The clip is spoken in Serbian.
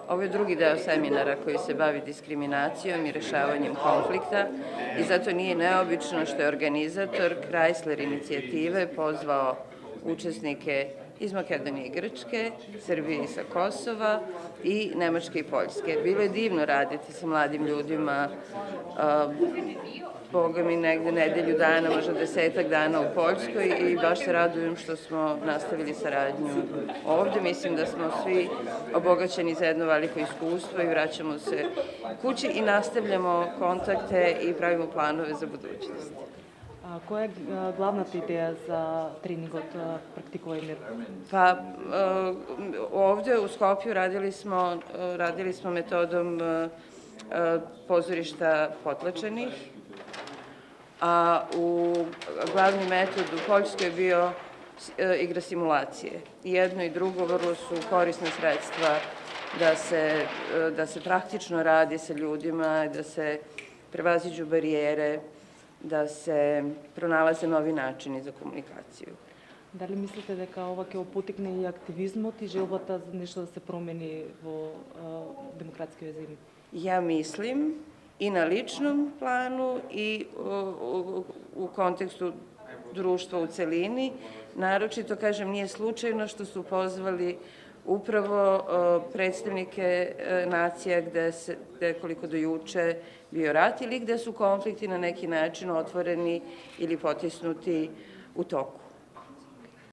Ovo je drugi deo seminara koji se bavi diskriminacijom i rešavanjem konflikta i zato nije neobično što je organizator Chrysler inicijative pozvao učesnike iz Makedonije i Grčke, Srbije i sa Kosova i Nemačke i Poljske. Bilo je divno raditi sa mladim ljudima, boga mi negde nedelju dana, možda 10 dana u Poljskoj i baš se radujem što smo nastavili saradnju ovde. Mislim da smo svi obogaćeni za jedno veliko iskustvo i vraćamo se kući i nastavljamo kontakte i pravimo planove za budućnost. Која е главната идеја за тренингот Практикувај мир? Pa ovde u Skopju radili smo metodom pozorišta potlačenih, a glavni metod u Poljskoj je bio igra simulacije. Jedno i drugo vrlo su korisna sredstva da se praktično radi sa ljudima, da se prevaziđu barijere, da se pronalaze novi načini za komunikaciju. Дали мислите дека ова ќе опотикне и активизмот и желбата за нешто да се промени во демократскиот режим? Ja mislim i na ličnom planu i u kontekstu društva u celini. Naročito, kažem, nije slučajno što su pozvali upravo predstavnike nacija gde je koliko do juče bio rat ili gde su konflikti na neki način otvoreni ili potisnuti u toku.